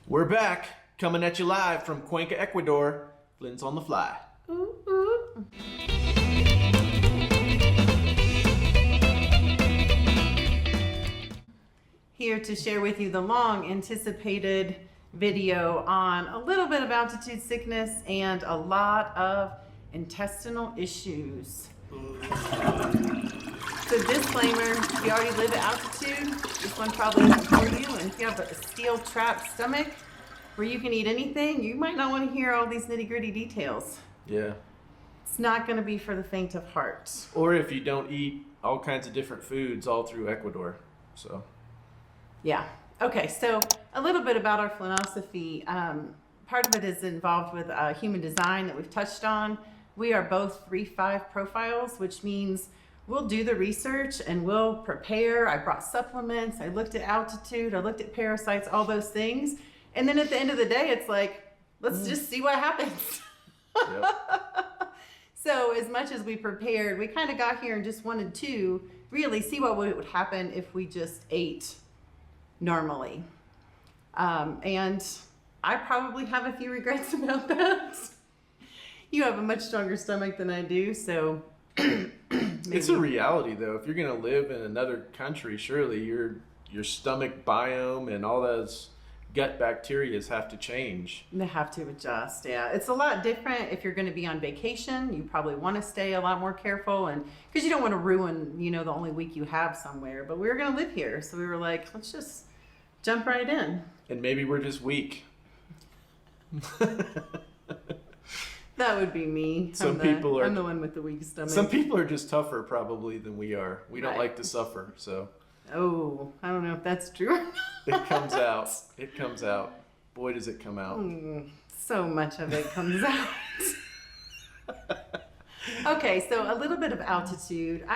We're back, coming at you live from Cuenca, Ecuador. Flynn's on the fly. Ooh, ooh. Here to share with you the long anticipated video on a little bit of altitude sickness and a lot of intestinal issues. So disclaimer, if you already live at altitude, this one probably isn't for you. And if you have a steel-trapped stomach where you can eat anything, you might not want to hear all these nitty-gritty details. Yeah. It's not going to be for the faint of heart. Or if you don't eat all kinds of different foods all through Ecuador. So. Yeah. Okay, so a little bit about our philosophy. Part of it is involved with human design that we've touched on. We are both 3-5 profiles, which means we'll do the research and we'll prepare. I brought supplements. I looked at altitude. I looked at parasites, all those things. And then at the end of the day, it's like, let's just see what happens. Yep. So as much as we prepared, we kind of got here and just wanted to really see what would happen if we just ate normally. And I probably have a few regrets about that. You have a much stronger stomach than I do, so It's a reality, though. If you're going to live in another country, surely your stomach biome and all those gut bacteria have to change. they have to adjust. Yeah, it's a lot different if you're going to be on vacation. You probably want to stay a lot more careful, and because you don't want to ruin, the only week you have somewhere. But we were going to live here, so we were like, let's just jump right in. And maybe we're just weak. That would be me. I'm the one with the weak stomach. Some people are just tougher probably than we are. We don't Right. like to suffer, so Oh, I don't know if that's true. it comes out. It comes out. Boy, does it come out. So much of it comes out. Okay, so a little bit of altitude.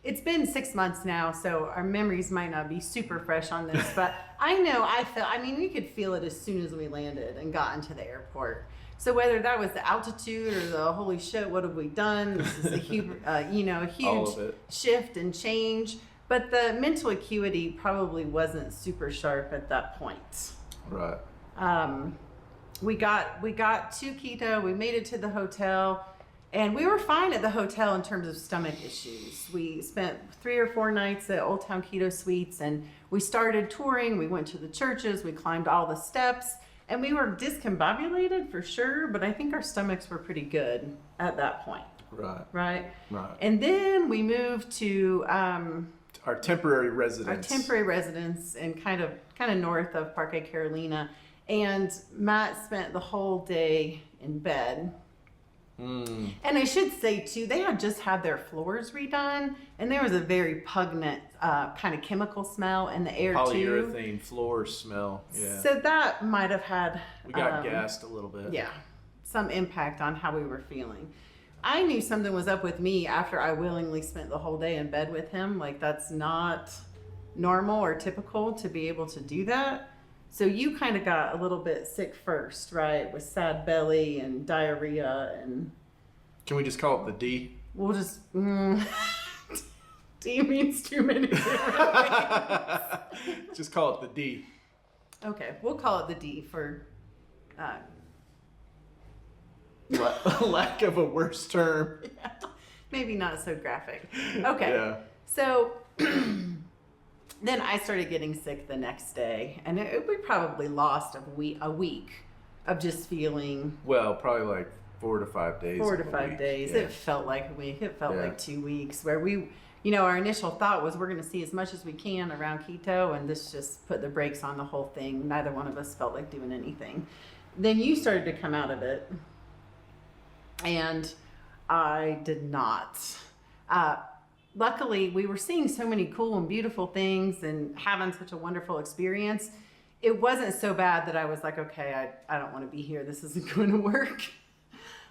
It's been 6 months now, so our memories might not be super fresh on this, but we could feel it as soon as we landed and got into the airport. So whether that was the altitude or the holy shit, what have we done? This is a huge, All huge of it. shift and change. But the mental acuity probably wasn't super sharp at that point. Right. We got to Quito. We made it to the hotel, and we were fine at the hotel in terms of stomach issues. We spent 3 or 4 nights at Old Town Quito Suites, and we started touring. We went to the churches. We climbed all the steps. And we were discombobulated for sure, but I think our stomachs were pretty good at that point. Right. Right? Right. And then we moved to Our temporary residence. and kind of north of Parque Carolina. And Matt spent the whole day in bed. And I should say too, they had just had their floors redone, and there was a very pungent kind of chemical smell in the air too. Polyurethane floor smell. Yeah. So that might have had We got gassed a little bit. yeah, some impact on how we were feeling. I knew something was up with me after I willingly spent the whole day in bed with him. Like, that's not normal or typical to be able to do that. So you kind of got a little bit sick first, right? With sad belly and diarrhea, and Can we just call it the D? we'll just D means too many different things. Just call it the D. Okay, we'll call it the D for Lack of a worse term. maybe not so graphic. Okay. Yeah. So then I started getting sick the next day, and we probably lost a week of just feeling Well, probably like 4 to 5 days. 4 to of a 5 week. days. Yeah. It felt like a week. It felt Yeah. like 2 weeks where we, our initial thought was we're going to see as much as we can around Quito, and this just put the brakes on the whole thing. Neither one of us felt like doing anything. Then you started to come out of it, and I did not. Luckily, we were seeing so many cool and beautiful things and having such a wonderful experience. It wasn't so bad that I was like, okay, I don't want to be here. This isn't going to work.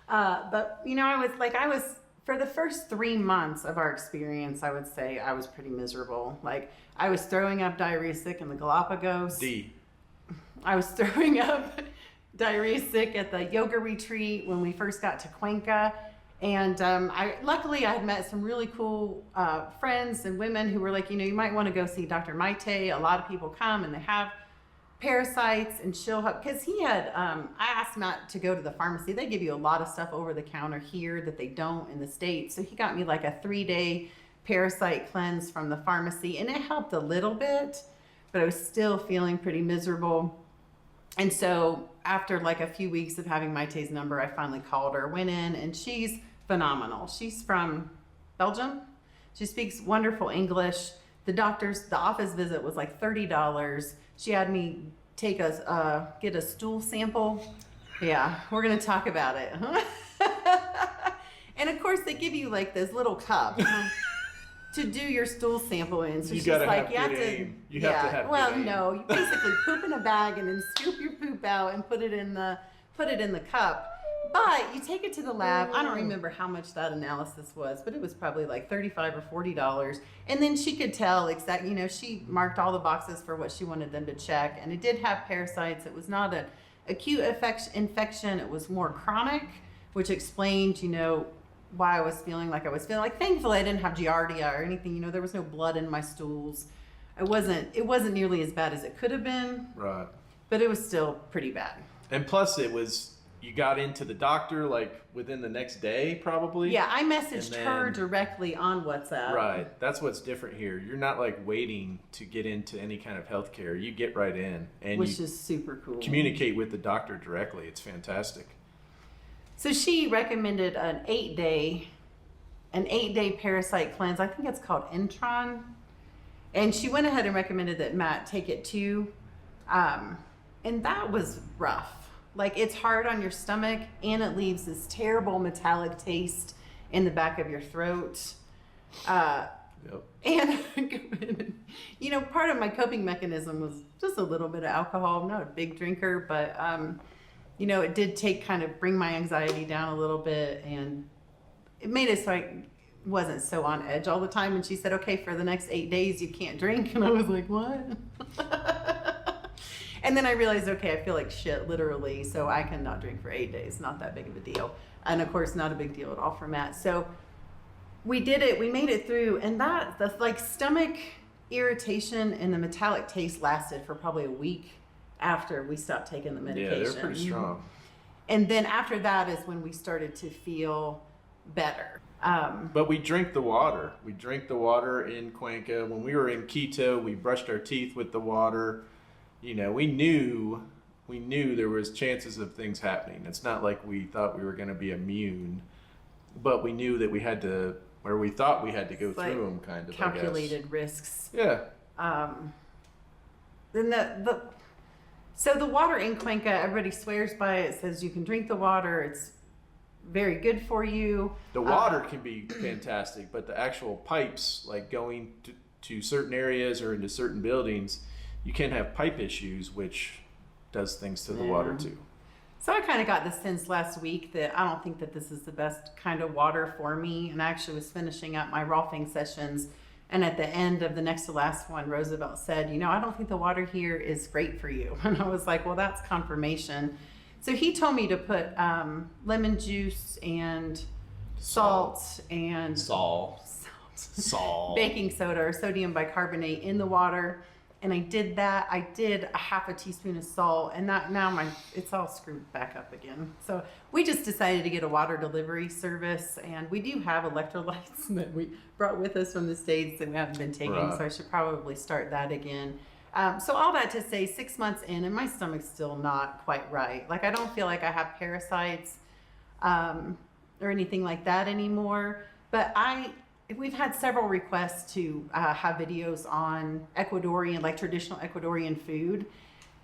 But, I was, for the first 3 months of our experience, I would say I was pretty miserable. Like, I was throwing up diarrhea sick in the Galapagos. D. I was throwing up diarrhea sick at the yoga retreat when we first got to Cuenca. And luckily I had met some really cool friends and women who were like, you might want to go see Dr. Maite. A lot of people come and they have parasites, and she'll help, because he had, I asked Matt to go to the pharmacy. They give you a lot of stuff over the counter here that they don't in the States. So he got me like a 3-day parasite cleanse from the pharmacy, and it helped a little bit, but I was still feeling pretty miserable. And so after like a few weeks of having Maite's number, I finally called her, went in, and she's phenomenal. She's from Belgium. She speaks wonderful English. The office visit was like $30. She had me get a stool sample. Yeah, we're gonna talk about it. And of course, they give you like this little cup to do your stool sample in. So You she's gotta like, have good aim. You have to have good aim. no, you basically poop in a bag and then scoop your poop out and put it in the cup. But you take it to the lab. I don't remember how much that analysis was, but it was probably like $35 or $40. And then she could tell exactly, she marked all the boxes for what she wanted them to check. And it did have parasites. It was not an acute infection. It was more chronic, which explained, why I was feeling like I was feeling. Like, thankfully, I didn't have Giardia or anything. There was no blood in my stools. It wasn't nearly as bad as it could have been. Right. But it was still pretty bad. And plus, you got into the doctor like within the next day, probably. Yeah, I messaged her directly on WhatsApp. Right. That's what's different here. You're not like waiting to get into any kind of healthcare. You get right in, and which is super cool. Communicate with the doctor directly. It's fantastic. So she recommended an 8-day parasite cleanse. I think it's called Intron. And she went ahead and recommended that Matt take it too. And that was rough. Like, it's hard on your stomach, and it leaves this terrible metallic taste in the back of your throat. Yep. And, part of my coping mechanism was just a little bit of alcohol. I'm not a big drinker, but, it did bring my anxiety down a little bit, and it made it so I wasn't so on edge all the time. And she said, okay, for the next 8 days, you can't drink. And I was like, what? And then I realized, okay, I feel like shit, literally, so I cannot drink for 8 days. Not that big of a deal. And of course, not a big deal at all for Matt. So we did it. We made it through. And the stomach irritation and the metallic taste lasted for probably a week after we stopped taking the medication. Yeah, they're pretty strong. And then after that is when we started to feel better. But we drink the water. We drink the water in Cuenca. When we were in Quito, we brushed our teeth with the water. We knew there was chances of things happening. It's not like we thought we were going to be immune, but we knew that we had to, or we thought we had to go through them, kind of. Calculated risks. Yeah. Then so the water in Cuenca, everybody swears by it. It says you can drink the water. It's very good for you. The water can be fantastic, but the actual pipes, like going to certain areas or into certain buildings, you can have pipe issues, which does things to the water too. So I kind of got the sense last week that I don't think that this is the best kind of water for me. And I actually was finishing up my Rolfing sessions. And at the end of the next to last one, Roosevelt said, I don't think the water here is great for you. And I was like, well, that's confirmation. So he told me to put lemon juice and salt and baking soda or sodium bicarbonate in the water. And I did that. I did a half a teaspoon of salt, and it's all screwed back up again. So we just decided to get a water delivery service, and we do have electrolytes that we brought with us from the States that we haven't been taking. Right. So I should probably start that again. So all that to say, 6 months in, and my stomach's still not quite right. Like, I don't feel like I have parasites or anything like that anymore. But we've had several requests to have videos on Ecuadorian, like traditional Ecuadorian food,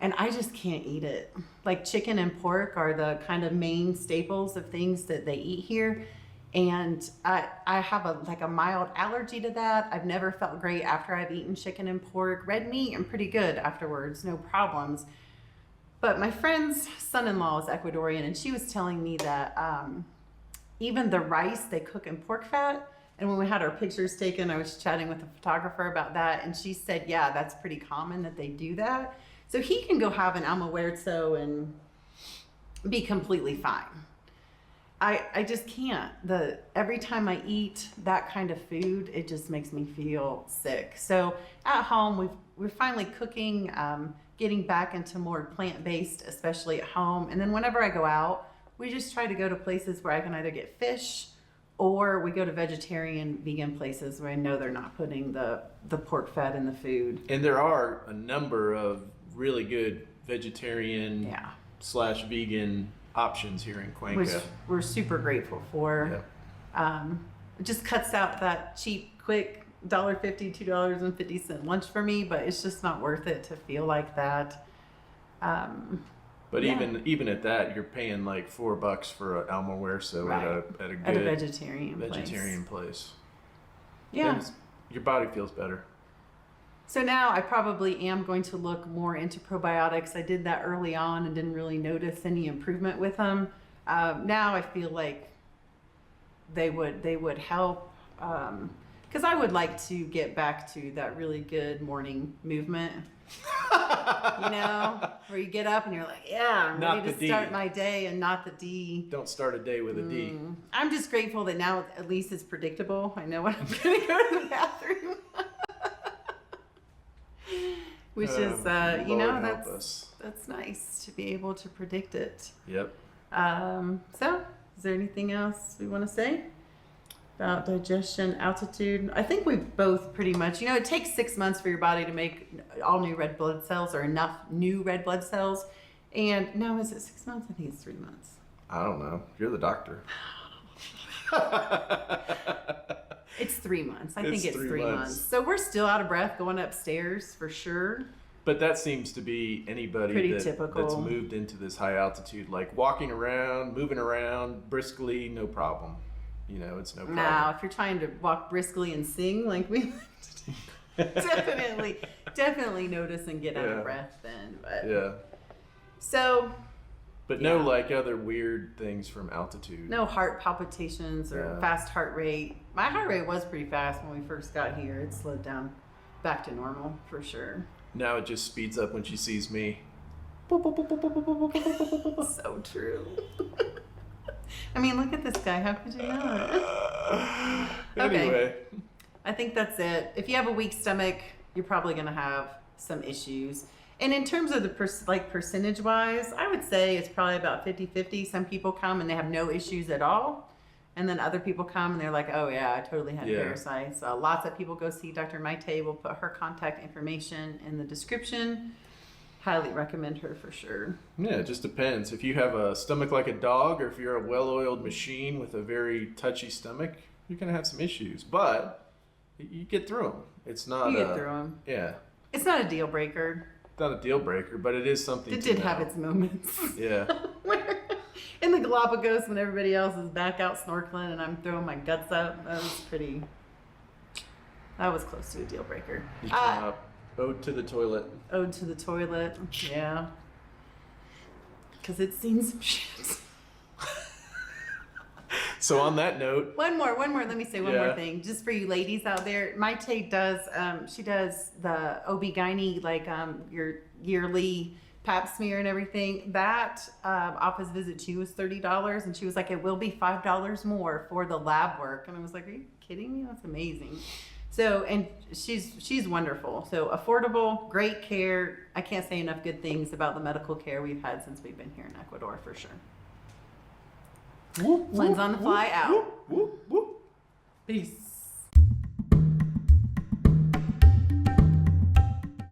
and I just can't eat it. Like, chicken and pork are the kind of main staples of things that they eat here, and I have a mild allergy to that. I've never felt great after I've eaten chicken and pork. Red meat, I'm pretty good afterwards, no problems. But my friend's son-in-law is Ecuadorian, and she was telling me that even the rice they cook in pork fat. And when we had our pictures taken, I was chatting with a photographer about that, and she said, yeah, that's pretty common that they do that. So he can go have an almuerzo and be completely fine. I just can't. Every time I eat that kind of food, it just makes me feel sick. So at home, we're finally cooking getting back into more plant-based, especially at home. And then whenever I go out, we just try to go to places where I can either get fish, or we go to vegetarian, vegan places where I know they're not putting the pork fat in the food. And there are a number of really good vegetarian Yeah. / vegan options here in Cuenca. Which we're super grateful for. Yeah. It just cuts out that cheap, quick $1.50, $2.50 lunch for me, but it's just not worth it to feel like that. But Yeah. even at that, you're paying like $4 for an almuerzo Right. at a good At a vegetarian place. Yeah. And your body feels better. So now I probably am going to look more into probiotics. I did that early on and didn't really notice any improvement with them. Now I feel like they would help, because I would like to get back to that really good morning movement. You know, where you get up and you're like, yeah, I'm Not ready the to D. start my day, and not the D. Don't start a day with a D. I'm just grateful that now at least it's predictable. I know when I'm going to go to the bathroom. Which is, you know, Lord help us. that's nice to be able to predict it. Yep. So, is there anything else we want to say about digestion, altitude? I think we've both pretty much, you know, it takes 6 months for your body to make all new red blood cells, or enough new red blood cells. And no, is it 6 months? I think it's 3 months. I don't know. You're the doctor. It's 3 months. I think It's it's 3 3 months. months. So we're still out of breath going upstairs for sure. But that seems to be anybody Pretty that's typical. moved into this high altitude, like walking around, moving around briskly, no problem. You know, it's no problem. Now, if you're trying to walk briskly and sing like we definitely notice and get out Yeah. of breath then. But Yeah. so But no Yeah. like other weird things from altitude. no heart palpitations or Yeah. fast heart rate. My heart rate was pretty fast when we first got here. It slowed down back to normal for sure. Now it just speeds up when she sees me. So true. I mean, look at this guy. How could you not? Okay. Anyway, I think that's it. If you have a weak stomach, you're probably going to have some issues. And in terms of the percentage wise, I would say it's probably about 50-50. Some people come and they have no issues at all. And then other people come and they're like, oh yeah, I totally had Yeah. parasites. So lots of people go see Dr. Maite. We'll put her contact information in the description. Highly recommend her for sure. yeah, it just depends. If you have a stomach like a dog, or if you're a well-oiled machine with a very touchy stomach, you're gonna have some issues. But you get through them. It's not. You get through them. Yeah, It's not a deal breaker. not a deal breaker, but it is something. It to did have know. its moments. Yeah. Where in the Galapagos, when everybody else is back out snorkeling and I'm throwing my guts up, that was close to a deal breaker. You come up, ode to the toilet. Ode to the toilet, yeah. Because it's seen some shit. So on that note, One more, let me say one Yeah. more thing. Just for you ladies out there, Maite does, she does the OB-GYN, like your yearly pap smear and everything. That office visit too was $30, and she was like, it will be $5 more for the lab work. And I was like, are you kidding me? That's amazing. So, and she's wonderful. So affordable, great care. I can't say enough good things about the medical care we've had since we've been here in Ecuador for sure. whoop, Lens on the fly out. whoop, whoop, whoop. Peace.